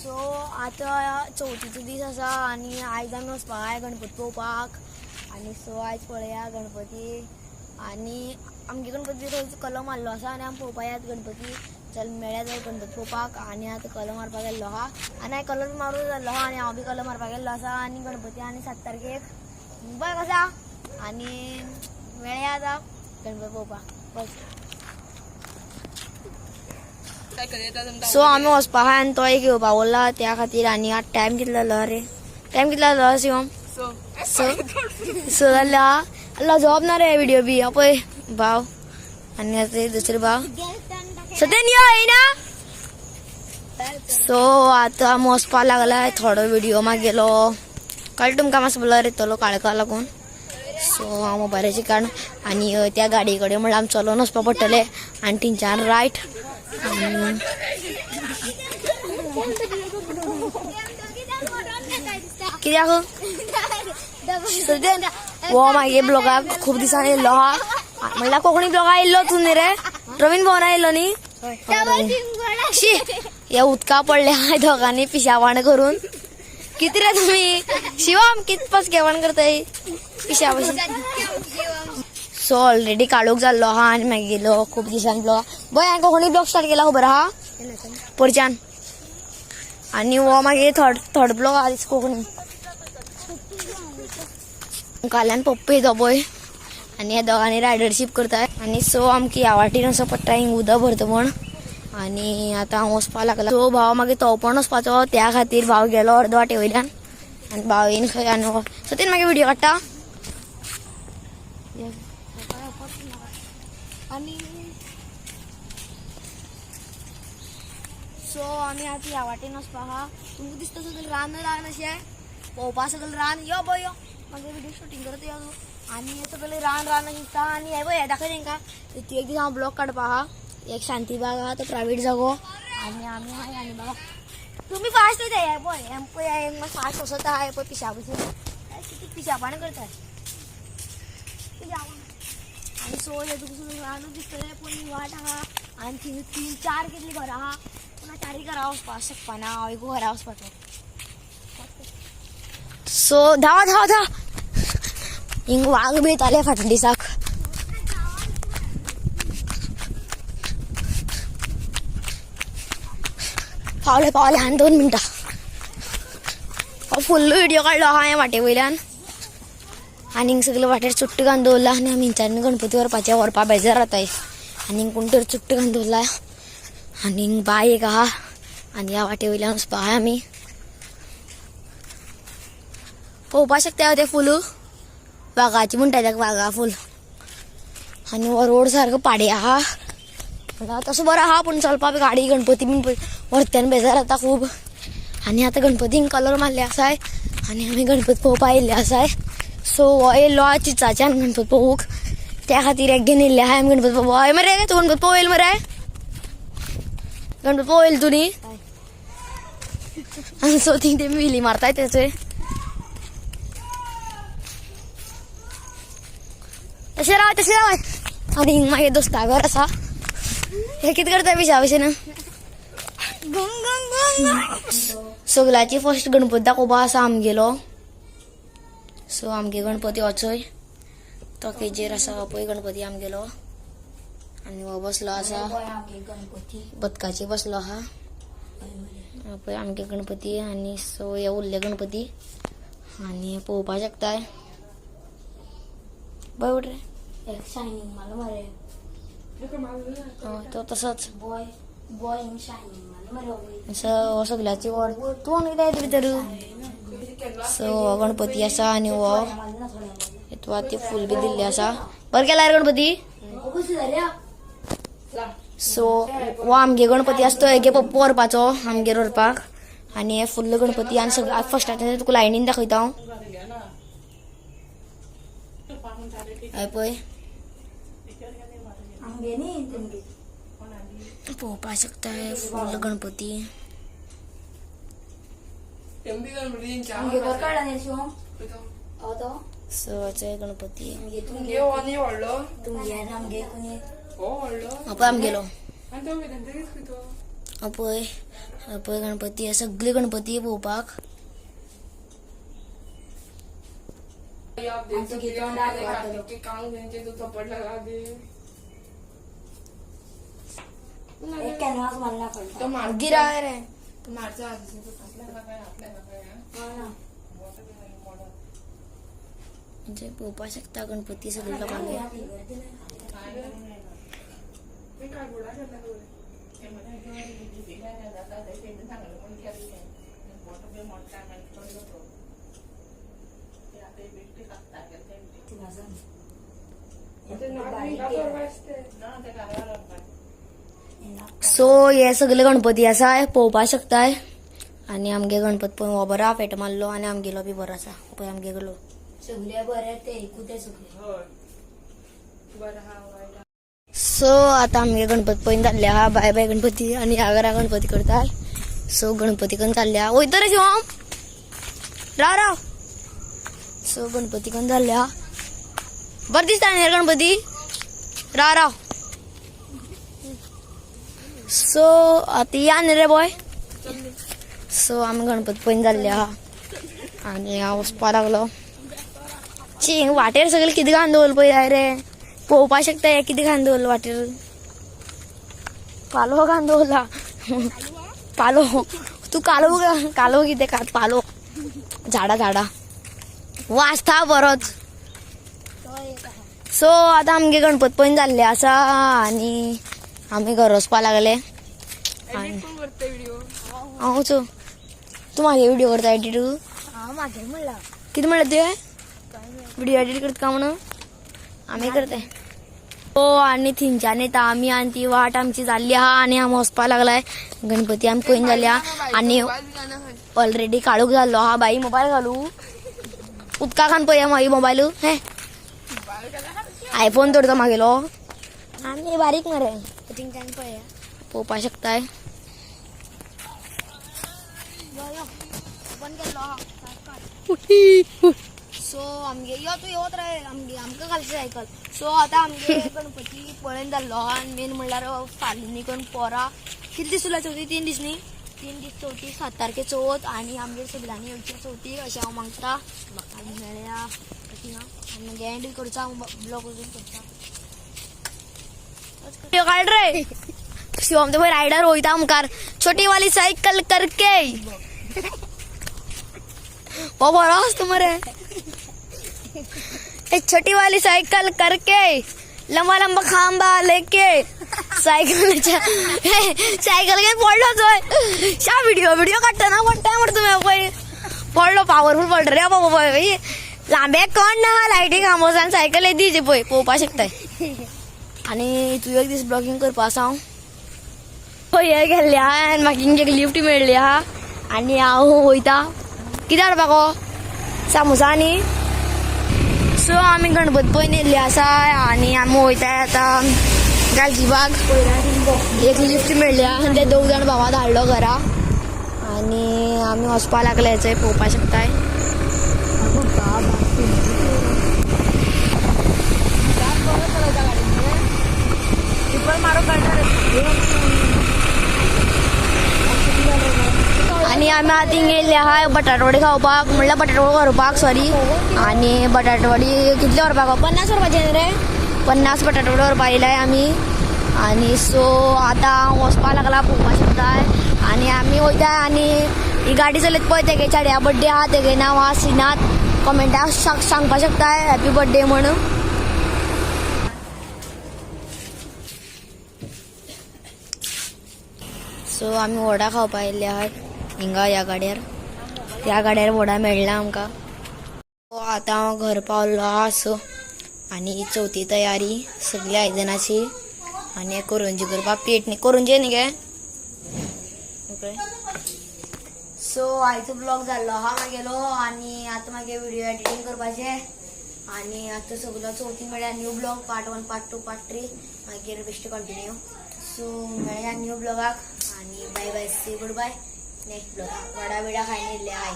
So आता चवथीचो दीस आसा आनी आयज आमी वचपाक जाय गणपती पळोवपाक आनी सो आयज पळया गणपती आनी आमगे गणपती थंयच कलर मारलो आसा आनी आमी पळोवपाक येता गणपती चल मेळ्या जाय गणपती पळोवपाक आनी आतां कलर मारपाक गेल्लो आहा आनी हांवें कलर मारून जाल्लो आहा आनी हांव बी कलर मारपाक गेल्लो आसा आनी गणपती आनी 7 तारखेक मुंबय कसा आनी मेळया आतां गणपती पळोवपाक बस सो आमी वचपाक आहा आनी तो एक येवपाक उरला त्या खातीर आनी आतां टायम कितलो जालो रे टायम कितलो जालो शिवम सो जाल्लो आहा जॉब ना रे व्हिडिओ बी पळय भाव आनी आतां दुसरे भाव सत्यन यो येना सो आतां आमी वचपाक लागला थोडो व्हिडिओ मागेलो कळ्ळें तुमकां मातसो ब्लर येतलो काळका लागून सो हांव मोबायलाचेर काडून आनी त्या गाडये कडेन म्हणल्यार आमी चलोन वचपाक पडटलें आनी थिंयच्यान रायट कित्याक सद्या हो मागे ब्लॉगाक खूब दिसांनी येयल्लो आहा म्हणल्यार कोंकणी ब्लॉगाक येयल्लो तूं न्ही रे प्रवीण भवना येयल्लो न्ही शी हे उदका पडले हाय दोगांनी पिशावण करून कितें रे तुमी शिवम कित पास केवण करताय पिशा भशेन सो ऑलरेडी काळोख जाल्लो आहा आनी मागीर गेलो खूब दिसांनी ब्लॉग बय हांवें कोंकणी ब्लॉग स्टार्ट केला खबर आहा परच्यान आनी हो मागीर थर्ड ब्लॉग आहा दिस कोंकणी काल्यान पप्पा येतो पळय आनी हे दोगांनी रायडरशीप करताय आनी सो आमकां ह्या वाटेन वचप पडटा हिंग उदक भरता म्हण आनी आतां हांव वचपाक लागला सो भाव मागीर तो पण वचपाचो त्या खातीर भाव गेलो अर्द वाटे वयल्यान आनी भाव येयन खंय आनी सो तेन मागीर व्हिडिओ काडटा आनी सो आमी आतां ह्या वाटेन वचपाक आहा तुमकां दिसता सगळें रान अशें पळोवपा सगळें रान यो बय यो मागीर व्हिडिओ शूटिंग करता यो आनी सगळें रान दिसता आनी हे पळय हे दाखय तेंकां एक दीस हांव ब्लॉग काडपा आहा एक शांतीबाग आहा तो प्रायवेट जागो आनी आमी आहाय आनी बाबा तुमी फास्ट येता हे पळय हे फास्ट वसता हे पळय पिशा भशेन कितें पिशापण करता आनी सो हे तुका रानूच दिसतलें पूण वाट आहा आनी थिंग 3-4 कितलीं घरां आहा पूण चारय घरा वचपाक शकपाना हांव एक घरा वचपाचो सो धांवा हिंग वाघ बी येताले फाटल्या दिसाक पावले आनी 2 मिनटां फुल्ल व्हिडिओ काडलो आहा हांवें वाटे वयल्यान आनी हिंग सगळें वाटेर चुट्ट घालून दवरला आनी आमी हिंच्यान गणपती व्हरपा बेजार जाताय आनी हिंग कोण तर चुट्ट घालून दवरला आनी हिंग बाय एक आहा आनी ह्या वाटे वयल्यान वचपा आहा आमी पळोवपाक शकता तें फूल वाघाची म्हणटा ताका वाघा फूल आनी हो रोड सारको पाडे आहा तसो बरो आहा पूण चलपाक गाडी गणपती बीन व्हरत्यान बेजार जाता खूब आनी आतां गणपतीक कलर मारले आसाय आनी आमी गणपती पळोवपाक येयल्ले आसाय सो हो येयल्लो आहा चिचाच्यान गणपती पळोवूंक त्या खातीर एक घेवन येयल्ले आहा आमी गणपती पळोवपाक हय मरे तूं गणपती पळोवंक येयला मरे गणपती पळोवंक येयला तूं न्ही आनी सो थिंग ते विली मारताय तेचोय तशें राव आनी हिंग मागीर दोस्ता घर आसा हे कितें करता पिशा भशेन सगळ्याची फर्स्ट गणपती दाखोवपा आसा आमगेलो सो आमगे गणपती होचोय तो केजेर आसा पळय गणपती आमगेलो आनी हो बसलो आसा बदकाचेर बसलो आहा पळय आमगे गणपती आनी सो हे उरले गणपती आनी पळोवपाक शकताय बय उठ रे शायनिंग मारलो मरे तो तसोच बॉय सो सगळ्याची वर तूं कितें येता भितर सो गणपती आसा आनी हो येतवा ती फूल बी दिल्ली आसा बरें केला रे गणपती सो हो आमगे गणपती आसा तो हेगे पप्पा व्हरपाचो आमगेर व्हरपाक आनी हे फुल्ल गणपती आनी सगळ्यां फर्स्टाचे तुका लायनीन दाखयता हांव हय पळय पळोवपाक शकताय फुल्ल गणपती सो गणपती पळय आमगेलो पळय पळय गणपती सगळे गणपती पळोवपाक. गिरा रे म्हणजे पळोवपाक शकता गणपती सगळे लोकांनी. सो हे सगळे गणपती आसा पळोवपाक शकताय. आणि आमगे गणपती पळोवन हो बरो फेट मारलो आणि आमगेलो बी बरो आसा पळय आमगे गेलो सगळे बरे ते कुते सगळे. सो आता आमगे गणपती पळोवन जाल्ले आहा. Bye bye Ganpati. आणि ह्या घरा गणपती करताय. सो गणपती कन चालल्या वयता रे शिवम राव. सो गणपती कन जाल्ले आहा. बरं दिसता न्ही रे गणपती राव. सो आता या न्ही रे बॉय. सो आम्ही गणपती पळोवन जाल्ले आहा. आणि हांव वचपा लागलो. ची वाटेर सगळे कितें घालून दवरला पळय रे पळोवपाक शकता हे कितें घालून दवरला वाटेर. पालो घालून दवरला पालो. तू कालो कितें खात पालो झाडा वाचता बरोच. सो आता आमगे गणपती पळोवन जाल्ले आसा. आणि आमी घर वचपा लागले. हांवच तू म्हागे व्हिडिओ करता एडिट कितें म्हणलें तुवें व्हिडिओ एडिट करता काय म्हणून आमी करता. हो आणि थिंच्यान येता आमी आणि ती वाट आमची जाल्ली आहा. आणि आमी वचपा लागलाय गणपती आमी पळोवन जाल्ले आहा. आणि ऑलरेडी काळोख जाल्लो आहा. बाई मोबायल घालू उदका खान पळया मागीर मोबायल हे आयफोन तोडता मागेलो आमी बारीक मरे थिंच्यान पळया पळोवपाक शकताय. सो आमगे यो तू येवत रे आमकां घालची सायकल. सो आता आमगे गणपती पळोवन जाल्लो आहा. आनी मेन म्हणल्यार फाल्यां करून पोरा कितले दीस उरला चवथी 3 दीस न्ही 3 दीस चवथी 7 तारखे चवथ. आणि आमगे सगळ्यांनी येवची चवथी अशें हांव मागता. आनी मेळया आनी मागीर एंड करचा ब्लॉग वचून करता. काढ रे शिवम ते रायडर वयता मुखार छोटी वाली सायकल करके. वो बरो आसता मरे एक छोटी वाली साइकिल करके लंबा लंबा खांबा लेके सायकल के पडलो चोय शा व्हिडिओ काढताना वन टाइम तुम्ही पडलो पावरफुल पडलो रे बाबा लांबे कोण ना लायटींग आमोसान सायकल येते पळय पळोवपाक शकताय. आणि तू एक दीस ब्लॉगिंग करपा आसा हांव हे गेल्ले आहा. आनी म्हाका हिंग लिफ्ट मेळ्ळी आहा. आणि हांव वयता कितें हाडपाक सामोसा आनी. सो आमी गणपती पळोवन येयल्ले आसा. आणि आमी वयताय आतां गालजीबाग. एक लिफ्ट मेळ्ळी आहा आनी ते 2 जाण भावां धाडलो घरा. आणि आमी वचपा लागले थंय पळोवपाक शकताय. आणि आमी आतां हिंग येयल्ले आहा बटाटवडी खावपाक म्हणल्यार बटाटवडी व्हरपाक सॉरी. आणि बटाटवडी कितले व्हरपाक 50 व्हरपाचे रे 50 बटाटवडी व्हरपाक येयलाय आमी. आणि सो आतां वचपा लागला पळोवपाक शकताय. आणि आमी वयताय. आणि ही गाडी चलयत पळय तेगे चेड्या बर्थडे आहा तेगे नांव आहा श्रीनाथ. कमेंटाक सांगपाक शकताय हॅपी बर्थडे म्हणून. सो आमी वडा खावपाक येयल्ले आहात हिंगा ह्या गाड्यार वडा मेळ्ळा आमकां. सो आतां हांव घर पावल्लो आहा. सो आनी चवथी तयारी सगळ्या आयदनाची. आनी करंजी करपाक पीठ न्ही करंजी न्ही गे ओके. सो आयचो ब्लॉग जाल्लो आहा मागेलो. आनी आतां मागे व्हिडिओ एडिटींग करपाचें. आनी आतां सगळो चवथी मेळ्या new blog part 1 part 2 part 3 मागीर बेश्टे कंटिन्यू. सो मेळया न्यू ब्लॉगाक. आणि bye bye see good bye next ब्लॉगाक. वडा बिडा खायन येयल्ले हाय.